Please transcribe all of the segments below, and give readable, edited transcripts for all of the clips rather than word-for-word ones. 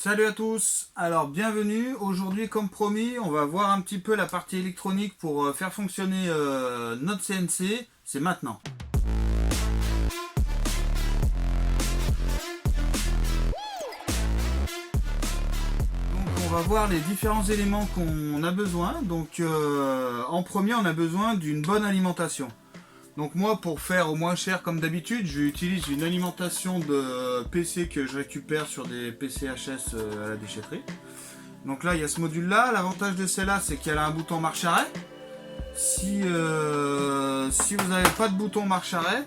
Salut à tous, alors bienvenue. Aujourd'hui comme promis on va voir un petit peu la partie électronique pour faire fonctionner notre CNC. C'est maintenant. Donc on va voir les différents éléments qu'on a besoin. Donc en premier on a besoin d'une bonne alimentation. Donc moi pour faire au moins cher comme d'habitude j'utilise une alimentation de PC que je récupère sur des PCHS à la déchetterie. Donc là il y a ce module là, l'avantage de celle-là c'est qu'elle a un bouton marche arrêt. Si vous n'avez pas de bouton marche arrêt,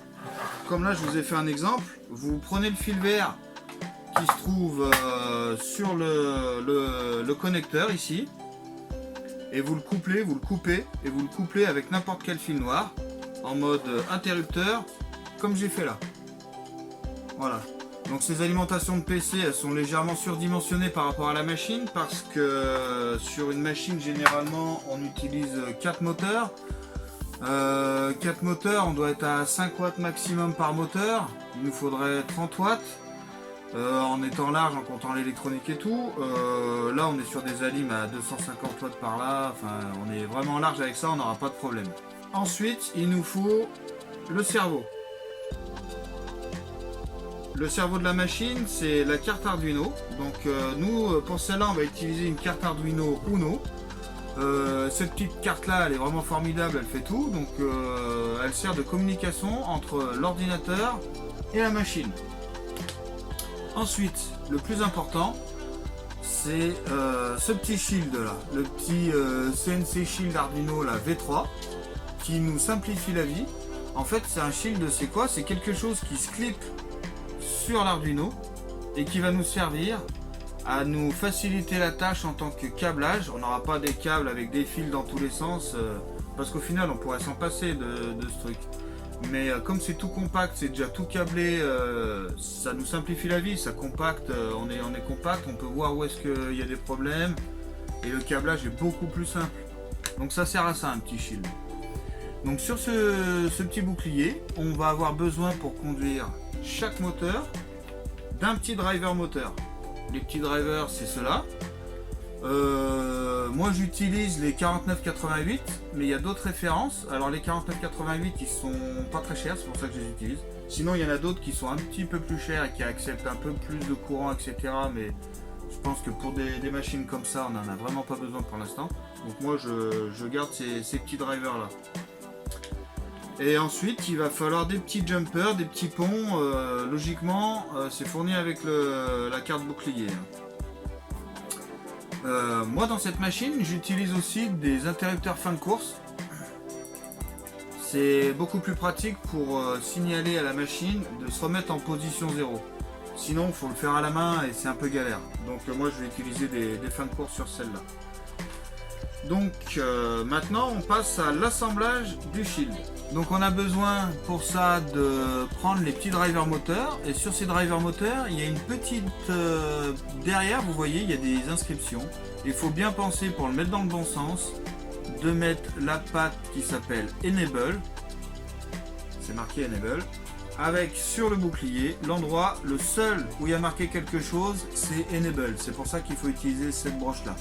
comme là je vous ai fait un exemple, vous prenez le fil vert qui se trouve sur le connecteur ici, et vous le couplez, vous le coupez, et vous le couplez avec n'importe quel fil noir, en mode interrupteur, comme j'ai fait là. Voilà. Donc ces alimentations de PC, elles sont légèrement surdimensionnées par rapport à la machine, parce que sur une machine, généralement, on utilise 4 moteurs. 4 moteurs, on doit être à 5 watts maximum par moteur. Il nous faudrait 30 watts. En étant large, en comptant l'électronique et tout. Là, on est sur des alimes à 250 watts par là. Enfin, on est vraiment large avec ça, on n'aura pas de problème. Ensuite, il nous faut le cerveau. Le cerveau de la machine, c'est la carte Arduino. Donc nous, pour celle-là, on va utiliser une carte Arduino Uno. Cette petite carte-là, elle est vraiment formidable, elle fait tout. Donc elle sert de communication entre l'ordinateur et la machine. Ensuite, le plus important, c'est ce petit shield là, le petit CNC Shield Arduino la V3, qui nous simplifie la vie. En fait, c'est un shield, c'est quoi? C'est quelque chose qui se clip sur l'Arduino et qui va nous servir à nous faciliter la tâche en tant que câblage. On n'aura pas des câbles avec des fils dans tous les sens, parce qu'au final, on pourrait s'en passer de ce truc. Mais comme c'est tout compact, c'est déjà tout câblé, ça nous simplifie la vie, ça compacte, on est compact, on peut voir où est-ce qu'il y a des problèmes, et le câblage est beaucoup plus simple. Donc ça sert à ça, un petit shield. Donc sur ce petit bouclier, on va avoir besoin pour conduire chaque moteur d'un petit driver moteur. Les petits drivers, c'est ceux-là. Moi j'utilise les 4988, mais il y a d'autres références. Alors les 4988 ils sont pas très chers, c'est pour ça que je les utilise. Sinon il y en a d'autres qui sont un petit peu plus chers et qui acceptent un peu plus de courant, etc. Mais je pense que pour des machines comme ça, on n'en a vraiment pas besoin pour l'instant. Donc moi je garde ces petits drivers là. Et ensuite il va falloir des petits jumpers, des petits ponts. Logiquement c'est fourni avec la carte bouclier. Moi dans cette machine j'utilise aussi des interrupteurs fin de course. C'est beaucoup plus pratique pour signaler à la machine de se remettre en position 0. Sinon il faut le faire à la main et c'est un peu galère. Donc moi je vais utiliser des fins de course sur celle-là. Donc maintenant on passe à l'assemblage du shield. Donc on a besoin pour ça de prendre les petits drivers moteurs, et sur ces drivers moteurs il y a une petite derrière, vous voyez il y a des inscriptions. Il faut bien penser, pour le mettre dans le bon sens, de mettre la patte qui s'appelle Enable, c'est marqué Enable, avec sur le bouclier l'endroit, le seul où il y a marqué quelque chose c'est Enable. C'est pour ça qu'il faut utiliser cette broche là.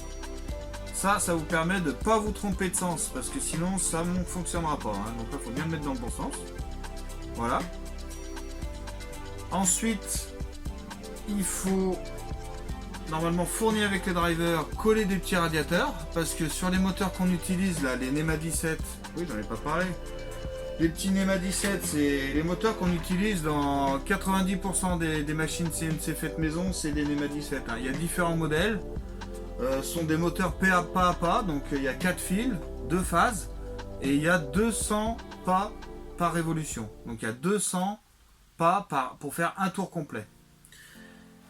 Ça vous permet de ne pas vous tromper de sens, parce que sinon ça ne fonctionnera pas. Hein. Donc là, il faut bien le mettre dans le bon sens. Voilà. Ensuite, il faut normalement fournir avec les drivers, coller des petits radiateurs, parce que sur les moteurs qu'on utilise, là, les NEMA 17, oui, j'en ai pas parlé. Les petits NEMA 17, c'est les moteurs qu'on utilise dans 90% des machines CNC faites maison, c'est des NEMA 17. Hein. Il y a différents modèles. Sont des moteurs pas à pas, donc il y a 4 fils, 2 phases, et il y a 200 pas par révolution. Donc il y a 200 pas pour faire un tour complet.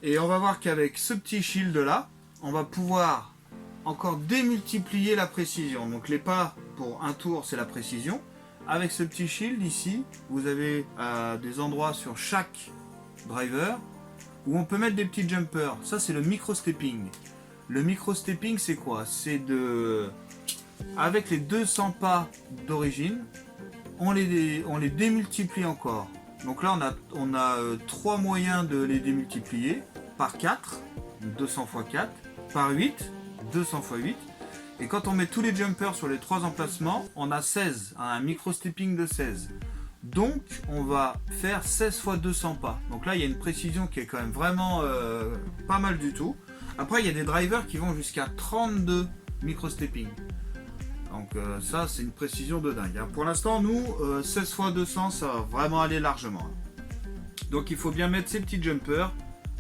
Et on va voir qu'avec ce petit shield là, on va pouvoir encore démultiplier la précision. Donc les pas pour un tour, c'est la précision. Avec ce petit shield ici, vous avez des endroits sur chaque driver où on peut mettre des petits jumpers. Ça c'est le micro-stepping. Le micro-stepping, c'est quoi? C'est de... Avec les 200 pas d'origine, on les démultiplie encore. Donc là, on a 3 moyens de les démultiplier par 4. 200 x 4, par 8, 200 x 8. Et quand on met tous les jumpers sur les 3 emplacements, on a 16, un micro-stepping de 16. Donc on va faire 16 x 200 pas. Donc là il y a une précision qui est quand même vraiment pas mal du tout. Après il y a des drivers qui vont jusqu'à 32 micro-stepping. Donc ça c'est une précision de dingue. Pour l'instant nous 16 x 200 ça va vraiment aller largement. Donc il faut bien mettre ces petits jumpers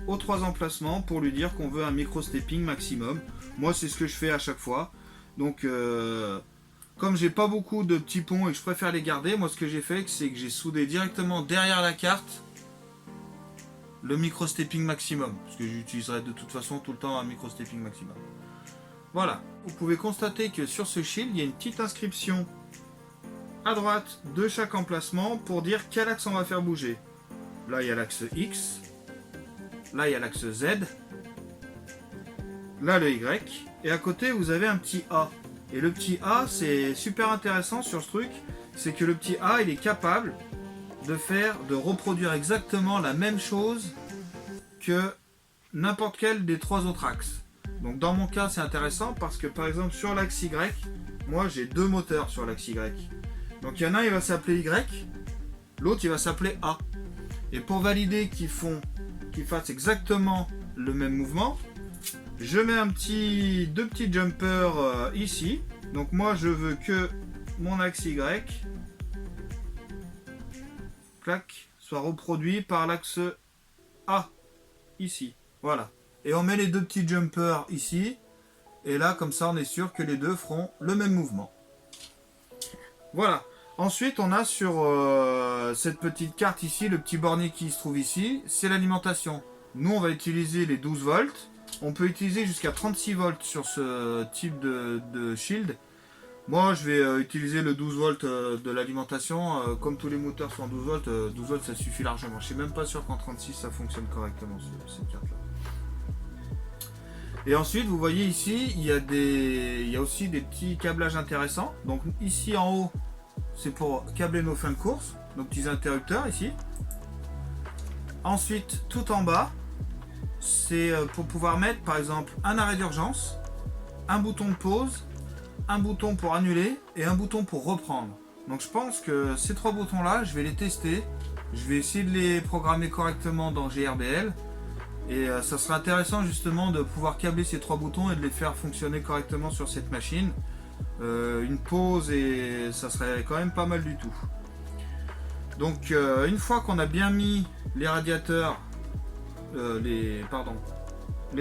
aux 3 emplacements pour lui dire qu'on veut un micro-stepping maximum. Moi c'est ce que je fais à chaque fois. Donc comme j'ai pas beaucoup de petits ponts et que je préfère les garder, moi ce que j'ai fait c'est que j'ai soudé directement derrière la carte le micro-stepping maximum. Parce que j'utiliserai de toute façon tout le temps un micro-stepping maximum. Voilà. Vous pouvez constater que sur ce shield, il y a une petite inscription à droite de chaque emplacement pour dire quel axe on va faire bouger. Là il y a l'axe X, là il y a l'axe Z, là le Y, et à côté vous avez un petit A. Et le petit A, c'est super intéressant sur ce truc, c'est que le petit A, il est capable de reproduire exactement la même chose que n'importe quel des 3 autres axes. Donc dans mon cas, c'est intéressant parce que par exemple sur l'axe Y, moi j'ai 2 moteurs sur l'axe Y. Donc il y en a un, il va s'appeler Y, l'autre il va s'appeler A. Et pour valider qu'ils fassent exactement le même mouvement, je mets deux petits jumpers ici. Donc moi je veux que mon axe Y clac, soit reproduit par l'axe A ici. Voilà. Et on met les 2 petits jumpers ici. Et là comme ça on est sûr que les deux feront le même mouvement. Voilà. Ensuite on a sur cette petite carte ici, le petit bornier qui se trouve ici, c'est l'alimentation. Nous on va utiliser les 12 volts. On peut utiliser jusqu'à 36 volts sur ce type de shield. Moi je vais utiliser le 12 volts de l'alimentation. Comme tous les moteurs sont en 12 volts, 12 volts ça suffit largement. Je suis même pas sûr qu'en 36 ça fonctionne correctement cette carte là. Et ensuite vous voyez ici il y a aussi des petits câblages intéressants. Donc ici en haut c'est pour câbler nos fins de course, nos petits interrupteurs ici. Ensuite tout en bas c'est pour pouvoir mettre par exemple un arrêt d'urgence, un bouton de pause, un bouton pour annuler et un bouton pour reprendre. Donc je pense que ces 3 boutons là je vais les tester, je vais essayer de les programmer correctement dans GRBL et ça serait intéressant justement de pouvoir câbler ces 3 boutons et de les faire fonctionner correctement sur cette machine. Une pause et ça serait quand même pas mal du tout. Donc une fois qu'on a bien mis les radiateurs les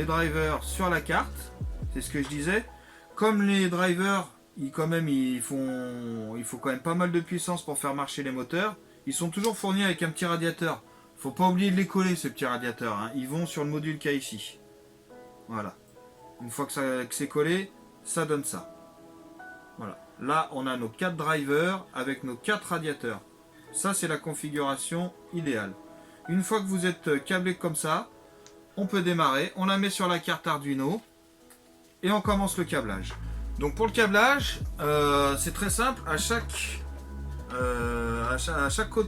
drivers sur la carte, c'est ce que je disais, comme les drivers il faut quand même pas mal de puissance pour faire marcher les moteurs, ils sont toujours fournis avec un petit radiateur. Faut pas oublier de les coller ces petits radiateurs, hein. Ils vont sur le module qu'il y a ici. Voilà. Une fois que c'est collé, ça donne ça. Voilà. Là on a nos 4 drivers avec nos 4 radiateurs. Ça c'est la configuration idéale. Une fois que vous êtes câblé comme ça, on peut démarrer, on la met sur la carte Arduino et on commence le câblage. Donc pour le câblage, c'est très simple.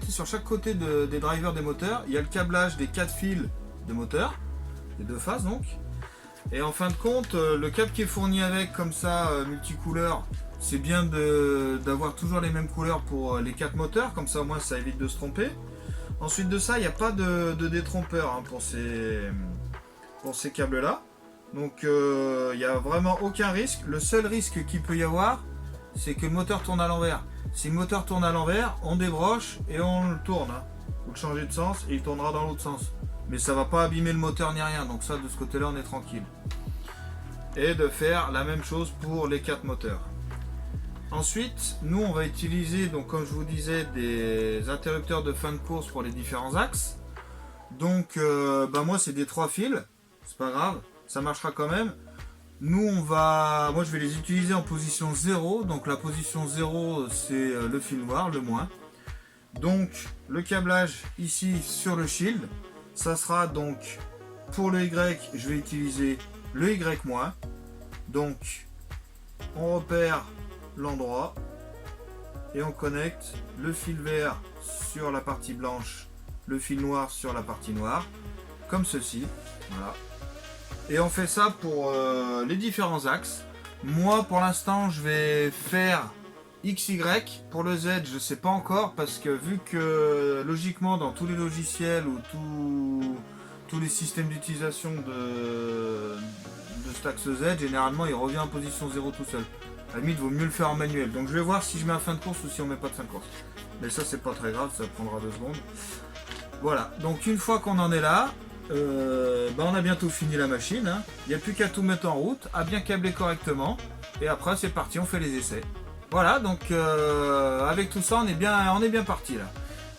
Sur chaque côté des drivers des moteurs, il y a le câblage des 4 fils de moteur, les 2 phases donc. Et en fin de compte, le câble qui est fourni avec comme ça, multicouleur, c'est bien d'avoir toujours les mêmes couleurs pour les 4 moteurs, comme ça au moins ça évite de se tromper. Ensuite de ça, il n'y a pas de détrompeur hein, pour ces câbles là. Donc il n'y a vraiment aucun risque. Le seul risque qu'il peut y avoir, c'est que le moteur tourne à l'envers. Si le moteur tourne à l'envers, on débroche et on le tourne. Hein. Vous le changez de sens et il tournera dans l'autre sens. Mais ça ne va pas abîmer le moteur ni rien. Donc ça, de ce côté-là, on est tranquille. Et de faire la même chose pour les 4 moteurs. Ensuite, nous on va utiliser, donc comme je vous disais, des interrupteurs de fin de course pour les différents axes. Donc moi c'est des 3 fils, c'est pas grave, ça marchera quand même. Moi je vais les utiliser en position 0, donc la position 0 c'est le fil noir, le moins. Donc le câblage ici sur le shield, ça sera donc pour le Y, je vais utiliser le Y-. Donc on repère l'endroit et on connecte le fil vert sur la partie blanche, le fil noir sur la partie noire, comme ceci. Voilà. Et on fait ça pour les différents axes. Moi pour l'instant je vais faire XY. Pour le Z je sais pas encore parce que vu que logiquement dans tous les logiciels ou tous les systèmes d'utilisation de cet axe Z, généralement il revient en position 0 tout seul. À la limite, il vaut mieux le faire en manuel. Donc je vais voir si je mets en fin de course ou si on met pas de fin de course. Mais ça c'est pas très grave, ça prendra 2 secondes. Voilà, donc une fois qu'on en est là, on a bientôt fini la machine. Hein. Il n'y a plus qu'à tout mettre en route, à bien câbler correctement. Et après c'est parti, on fait les essais. Voilà, donc avec tout ça on est bien parti là.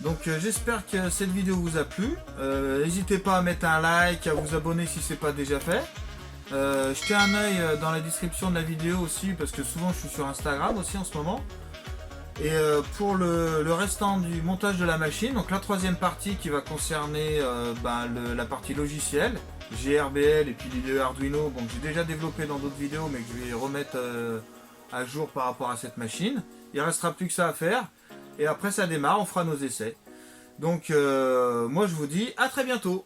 Donc j'espère que cette vidéo vous a plu. N'hésitez pas à mettre un like, à vous abonner si ce n'est pas déjà fait. Jetez un œil dans la description de la vidéo aussi parce que souvent je suis sur Instagram aussi en ce moment. Et pour le restant du montage de la machine, donc la troisième partie qui va concerner la partie logicielle, GRBL et puis l'IDE Arduino, bon, que j'ai déjà développé dans d'autres vidéos mais que je vais remettre à jour par rapport à cette machine. Il ne restera plus que ça à faire et après ça démarre, on fera nos essais. Donc moi je vous dis à très bientôt.